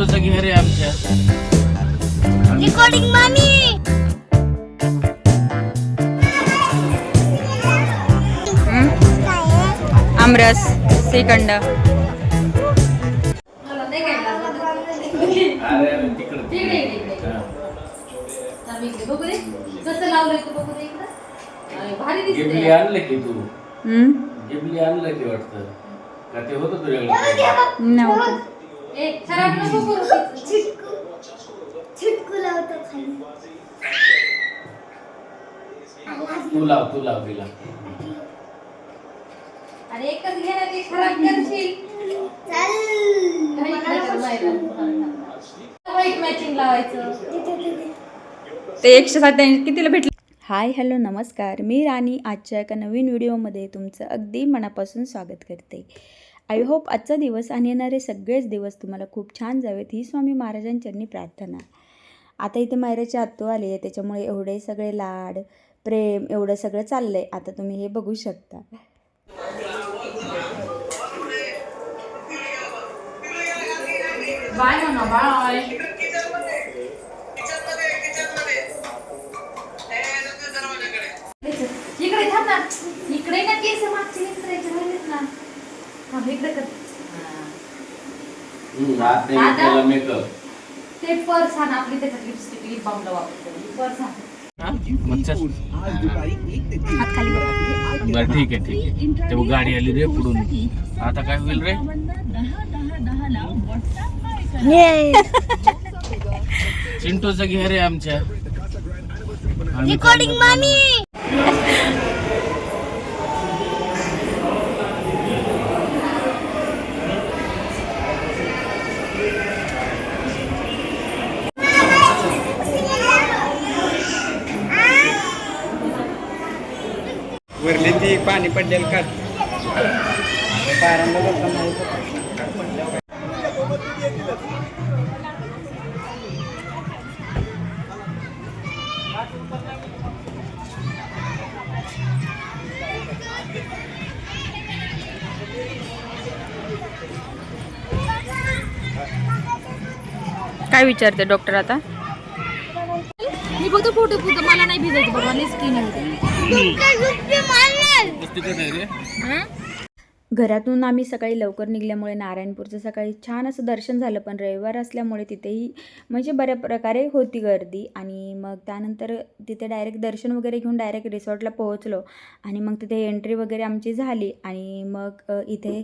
चिंटूचा घेर आहे आमच्या रिकॉर्डिंग मामी आमरस श्रीखंड गिबली आणलं की तू गिबली आणलं की वाटतं का ते होतं तुझ्याकडे नव्हतं. छिटकू लावतो खाली तू लाव तिला अरे एकच घे ना ते खराब करशील व्हाईट मॅचिंग लावायचं ते 187 कितीला भेटलं. हाय हॅलो नमस्कार, मी राणी आजच्या एका नवीन व्हिडिओमध्ये तुमचं अगदी मनापासून स्वागत करते. आय होप आजचा दिवस आणि येणारे सगळेच दिवस तुम्हाला खूप छान जावेत ही स्वामी महाराजांच्यांनी प्रार्थना. आता इथे मायराची आत्तू आली आहे, त्याच्यामुळे एवढे सगळे लाड प्रेम एवढं सगळं चाललं आहे. आता तुम्ही हे बघू शकता. बाय म्हणा बाय. इकडे थांब ना, इकडे ना केस मागचे इकडे राहिलेत ना. हा इकडे कर. आता मेकअप ते पर्स आण आपली, त्याच्यात लिपस्टिक लिप बामला वापरतो. पर्स आण. बरं ठीक आहे ते गाडी आली रे पुढून. आता काय होईल रे? चिंटूचा घेर आहे आमच्या रिकॉर्डिंग मामी वरली ती पाणी पडलेलं काढ पारांना काय विचारते डॉक्टर आता? मी फक्त फोटो पुरतं, मला नाही भिजायचं बाबा, लई स्किन होते. घरातून आम्ही सकाळी लवकर निघाल्यामुळे नारायणपूरचं सकाळी छान असं दर्शन झालं, पण रविवार असल्यामुळे तिथेही म्हणजे बऱ्या प्रकारे होती गर्दी. आणि मग त्यानंतर तिथे डायरेक्ट दर्शन वगैरे घेऊन डायरेक्ट रिसॉर्टला पोहोचलो आणि मग तिथे एंट्री वगैरे आमची झाली. आणि मग इथे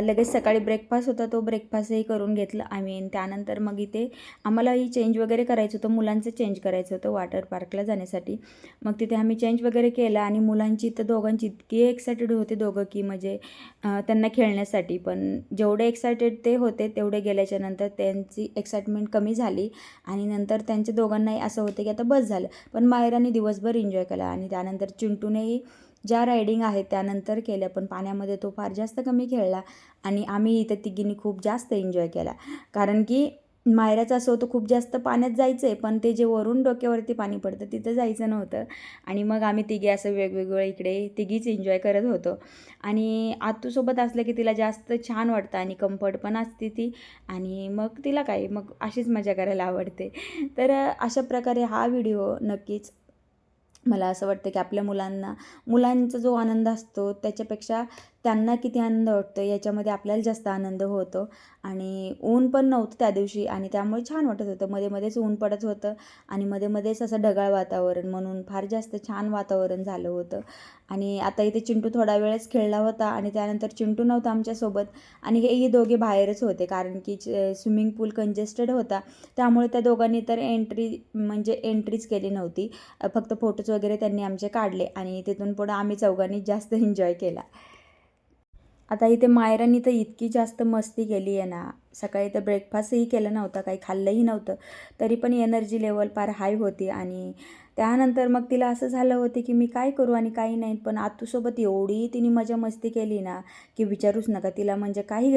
लगेच सकाळी ब्रेकफास्ट होता, तो ब्रेकफास्टही करून घेतलं आम्ही. त्यानंतर मग इथे आम्हालाही चेंज वगैरे करायचं होतं, मुलांचं चेंज करायचं होतं वॉटर पार्कला जाण्यासाठी. मग तिथे आम्ही चेंज वगैरे केला आणि मुलांची तर दोघांची इतकी एक्सायटेड होते दोघं की म्हणजे त्यांना खेळण्यासाठी. पण जेवढे एक्सायटेड ते होते तेवढे गेल्याच्या नंतर त्यांची एक्साइटमेंट कमी झाली आणि नंतर त्यांच्या दोघांनाही असं होतं की आता बस झालं. पण मायराने दिवसभर एन्जॉय केला आणि त्यानंतर चिंटूनेही ज्या रायडिंग आहेत त्यानंतर केल्या, पण पाण्यामध्ये तो फार जास्त कमी खेळला आणि आम्ही इथं तिघींनी खूप जास्त एन्जॉय केला. कारण की मायराचं असं होतं खूप जास्त पाण्यात जायचं आहे, पण ते जे वरून डोक्यावरती पाणी पडतं तिथं जायचं नव्हतं. आणि मग आम्ही तिघे असं वेगवेगळं इकडे तिघीच एन्जॉय करत होतो. आणि आतूसोबत असलं की तिला जास्त छान वाटतं आणि कम्फर्ट पण असते ती. आणि मग तिला काय मग अशीच मजा करायला आवडते. तर अशा प्रकारे हा व्हिडिओ नक्कीच मला असं वाटतं की आपल्या मुलांचा जो आनंद असतो त्याच्यापेक्षा त्यांना किती आनंद वाटतो याच्यामध्ये आपल्याला जास्त आनंद होतो. आणि ऊन पण नव्हतं त्या दिवशी आणि त्यामुळे छान वाटत होतं. मध्ये मध्येच ऊन पडत होतं आणि मध्ये मध्येच असं ढगाळ वातावरण, म्हणून फार जास्त छान वातावरण झालं होतं. आणि आता इथे चिंटू थोडा वेळच खेळला होता आणि त्यानंतर चिंटू नव्हता आमच्यासोबत आणि हेही दोघे बाहेरच होते कारण की स्विमिंग पूल कंजेस्टेड होता, त्यामुळे त्या दोघांनी तर एंट्रीच केली नव्हती. फक्त फोटोज वगैरे त्यांनी आमचे काढले आणि तिथून पुढं आम्ही चौघांनी जास्त एन्जॉय केला. आता इथे मायरांनी तर इतकी जास्त मस्ती केली आहे ना, सकाळी तर ब्रेकफास्टही केला नव्हता, काही खाल्लंही नव्हतं, तरी पण एनर्जी लेवल फार हाय होती. आणि त्यानंतर मग तिला असं झालं होतं की मी काय करू आणि काही नाही. पण आतूसोबत एवढी तिने मजा मस्ती केली ना की विचारूच नका. तिला म्हणजे काही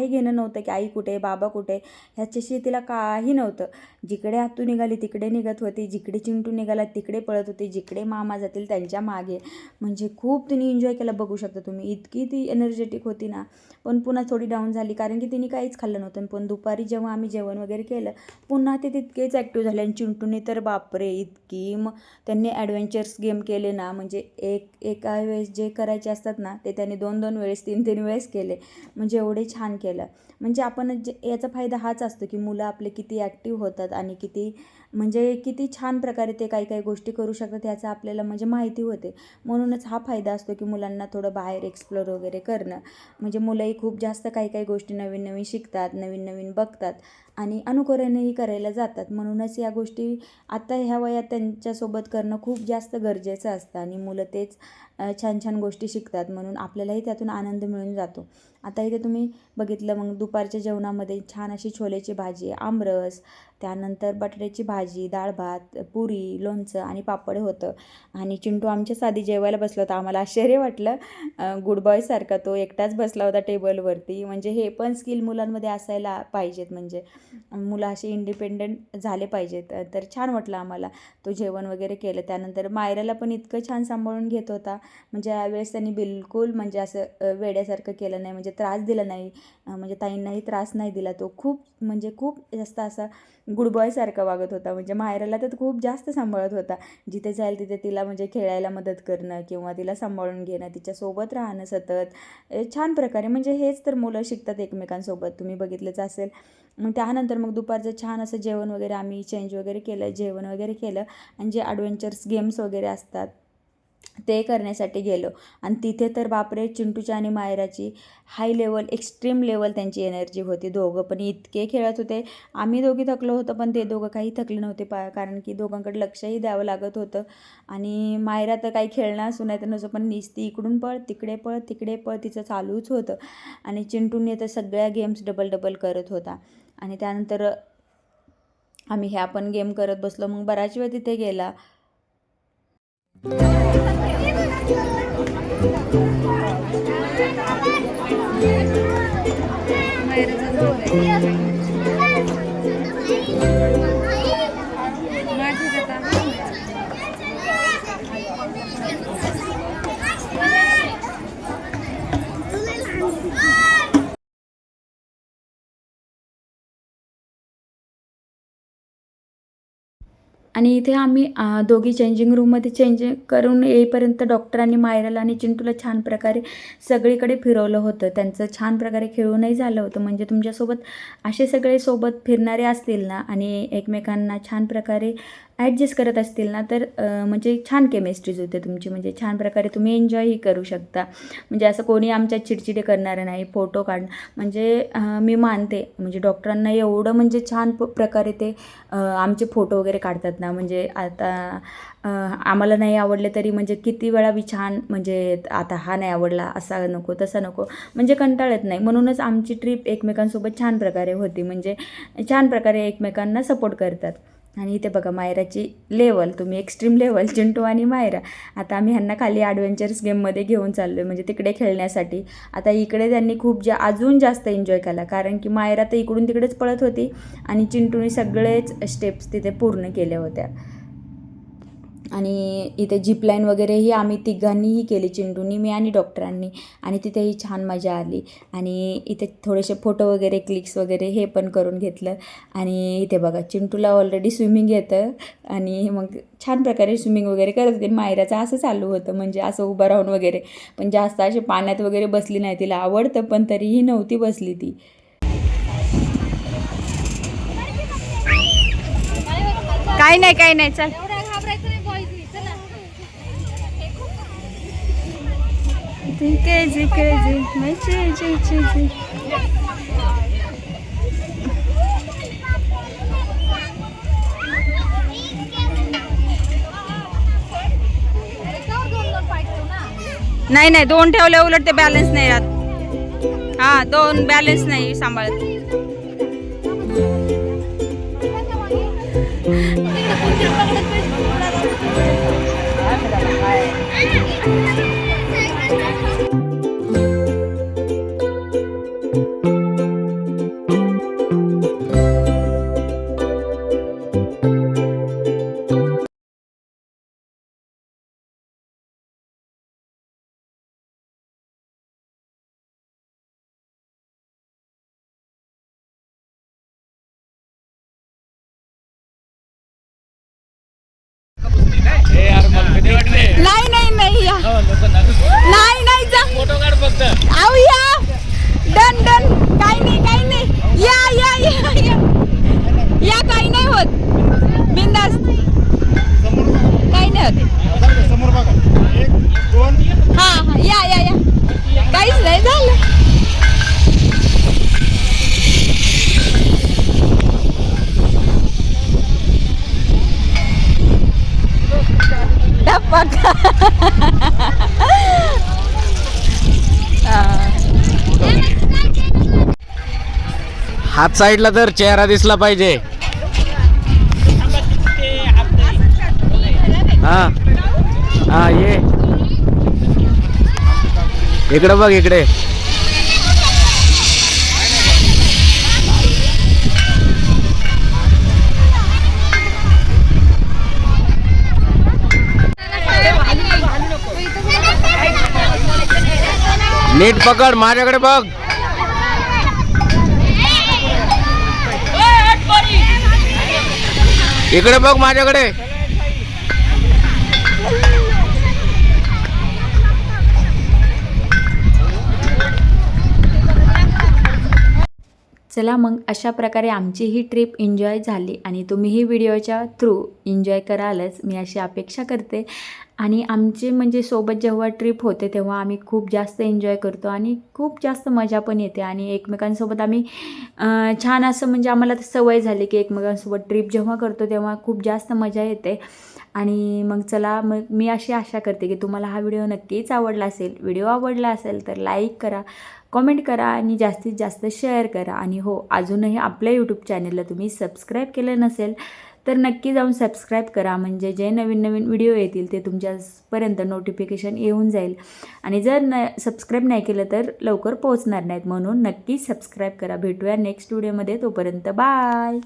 घेणं नव्हतं की आई कुठे बाबा कुठे, ह्याच्याशी तिला काही नव्हतं. जिकडे आतू निघाली तिकडे निघत होती, जिकडे चिंटू निघाला तिकडे पळत होती, जिकडे मामा जातील त्यांच्या मागे. म्हणजे खूप तिने एन्जॉय केला, बघू शकता तुम्ही. इतकी ती एनर्जेटिक होती ना. पण पुन्हा थोडी डाऊन झाली कारण की तिने काहीच खाल्लं नव्हतं. पण दुपारी जेव्हा आम्ही जेवण वगैरे केलं पुन्हा ते तितकेच ॲक्टिव्ह झाले. आणि चिंटूने तर बापरे इतकी मग त्यांनी ॲडव्हेंचर्स गेम केले ना, म्हणजे एका वेळेस जे करायचे असतात ना ते त्यांनी 2-2 वेळेस 3-3 वेळेस केले. म्हणजे एवढे छान केलं. म्हणजे आपण याचा फायदा हाच असतो की मुलं आपले किती ॲक्टिव्ह होतात आणि किती छान प्रकारे ते काही गोष्टी करू शकतात ह्याचं आपल्याला म्हणजे माहिती होते. म्हणूनच हा फायदा असतो की मुलांना थोडं बाहेर एक्सप्लोर वगैरे करणं. म्हणजे मुलंही खूप जास्त काही गोष्टी नवीन शिकतात, नवीन बघतात आणि अनुकरणही करायला जातात. म्हणूनच या गोष्टी आता ह्या वयात त्यांच्यासोबत करणं खूप जास्त गरजेचं असतं आणि मुलं तेच छान गोष्टी शिकतात. म्हणून आपल्यालाही त्यातून आनंद मिळून जातो. आता इथे तुम्ही बघितलं मग दुपारच्या जेवणामध्ये छान अशी छोलेची भाजी, आमरस, त्यानंतर बटाट्याची भाजी, डाळ भात, पुरी, लोणचं आणि पापड होतं. आणि चिंटू आमच्याच आधी जेवायला बसला होता. आम्हाला आश्चर्य वाटलं, गुड बॉयसारखा तो एकटाच बसला होता टेबलवरती. म्हणजे हे पण स्किल मुलांमध्ये असायला पाहिजेत. म्हणजे मुलं असे इंडिपेंडंट झाले पाहिजेत. तर छान वाटलं आम्हाला. तो जेवण वगैरे केलं. त्यानंतर मायराला पण इतकं छान सांभाळून घेत होता. म्हणजे यावेळेस त्यांनी बिलकुल म्हणजे असं वेड्यासारखं केलं नाही, म्हणजे त्रास दिला नाही, म्हणजे ताईंनाही त्रास नाही दिला. तो खूप जास्त असा गुड बॉयसारखा वागत होता. म्हणजे मायराला तर खूप जास्त सांभाळत होता. जिथे जाईल तिथे तिला म्हणजे खेळायला मदत करणं किंवा तिला सांभाळून घेणं, तिच्यासोबत राहणं सतत छान प्रकारे. म्हणजे हेच तर मुलं शिकतात एकमेकांसोबत, तुम्ही बघितलंच असेल. मग त्यानंतर मग दुपारचं छान असं जेवण वगैरे आम्ही चेंज वगैरे केलं, जेवण वगैरे केलं आणि जे ॲडव्हेंचर्स गेम्स वगैरे असतात ते करण्यासाठी गेलो. आणि तिथे तर बापरे चिंटूच्या आणि मायराची हाय लेवल, एक्स्ट्रीम लेवल त्यांची एनर्जी होती. दोघं पण इतके खेळत होते. आम्ही दोघी थकलो होतो पण ते दोघं काही थकले नव्हते कारण की दोघांकडे लक्षही द्यावं लागत होतं. आणि मायरा तर काही खेळणं असू नाही तर नसो पण ती इकडून पळ तिकडे पळ तिचं चालूच होतं. आणि चिंटूने तर सगळ्या गेम्स डबल करत होता. आणि त्यानंतर आम्ही ह्या पण गेम करत बसलो. मग बराच वेळ तिथे गेला. आणि इथे आम्ही दोघी चेंजिंग रूममध्ये चेंज करून येईपर्यंत डॉक्टरांनी मायराला आणि चिंटूला छान प्रकारे सगळीकडे फिरवलं होतं. त्यांचं छान प्रकारे खेळूनही झालं होतं. म्हणजे तुमच्यासोबत असे सगळे सोबत फिरणारे असतील ना आणि एकमेकांना छान प्रकारे ॲडजस्ट करत असतील ना तर म्हणजे छान केमिस्ट्रीज होते तुमची. म्हणजे छान प्रकारे तुम्ही एन्जॉयही करू शकता. म्हणजे असं कोणी आमच्या चिडचिडे करणारं नाही. फोटो काढणं म्हणजे मी मानते म्हणजे डॉक्टरांना एवढं म्हणजे छान प्रकारे ते आमचे फोटो वगैरे काढतात ना. म्हणजे आता आम्हाला नाही आवडले तरी म्हणजे किती वेळा छान म्हणजे आता हा नाही आवडला, असा नको तसा नको, म्हणजे कंटाळत नाही. म्हणूनच आमची ट्रिप एकमेकांसोबत छान प्रकारे होती. म्हणजे छान प्रकारे एकमेकांना सपोर्ट करतात. आणि इथे बघा मायराची लेवल, तुम्ही एक्स्ट्रीम लेवल, चिंटू आणि मायरा. आता आम्ही ह्यांना खाली ॲडव्हेंचर्स गेममध्ये घेऊन चाललो आहे म्हणजे तिकडे खेळण्यासाठी. आता इकडे त्यांनी खूप अजून जास्त एन्जॉय केला कारण की मायरा तर इकडून तिकडेच पळत होती आणि चिंटूने सगळेच स्टेप्स तिथे पूर्ण केल्या होत्या. आणि इथे झिपलाईन वगैरेही आम्ही तिघांनीही केली, चिंटूनी, मी आणि डॉक्टरांनी. आणि तिथेही छान मजा आली. आणि इथे थोडेसे फोटो वगैरे क्लिक्स वगैरे हे पण करून घेतलं. आणि इथे बघा चिंटूला ऑलरेडी स्विमिंग येतं आणि मग छान प्रकारे स्विमिंग वगैरे करत होते. मायराचं असं चालू होतं म्हणजे असं उभं राहून वगैरे, पण जास्त असे पाण्यात वगैरे बसली नाही. तिला आवडतं पण तरीही नव्हती बसली ती. काही नाही चल. नाही 2 ठेवले उलट ते बॅलन्स नाही राहत. हा 2 बॅलन्स नाही सांभाळत. नाही नाही नाही या नाही नाही जा फोटो काढ फक्त. आऊ या डन डन काही नाही काही नाही या या या या या काही नाही होत बिंदास काही नाही होत समोर बघा 1 2 हा हा या या या काहीच नाही झालं डब्बा हात साईडला तर चेहरा दिसला पाहिजे. हा हा ये इकडे बघ इकडे. नीट पकड माझ्याकडे बघ. इकडे बघ माझ्याकडे. चला मग अशा प्रकारे आमची ही ट्रिप एन्जॉय झाली आणि तुम्हीही व्हिडिओच्या थ्रू एन्जॉय करालच मी अशी अपेक्षा करते. आणि आमचे म्हणजे सोबत जेव्हा ट्रिप होते तेव्हा आम्ही खूप जास्त एन्जॉय करतो आणि खूप जास्त मजा पण येते आणि एकमेकांसोबत आम्ही छान असं म्हणजे आम्हाला सवय झाली की एकमेकांसोबत ट्रिप जेव्हा करतो तेव्हा खूप जास्त मजा येते. आणि मग चला मग मी अशी आशा करते की तुम्हाला हा व्हिडिओ नक्कीच आवडला असेल. व्हिडिओ आवडला असेल तर लाईक करा, कमेंट करा आणि जास्तीत जास्त शेअर करा. आणि हो अजूनही आपल्या यूट्यूब चॅनलला तुम्ही सबस्क्राईब केलं नसेल तर नक्की जाऊन सबस्क्राईब करा म्हणजे जे नवीन नवीन व्हिडिओ येतील ते तुमच्यापर्यंत नोटिफिकेशन येऊन जाईल. आणि जर सबस्क्राईब नाही केलं तर लवकर पोहोचणार नाहीत म्हणून नक्की सबस्क्राईब करा. भेटूया नेक्स्ट व्हिडिओमध्ये. तोपर्यंत बाय.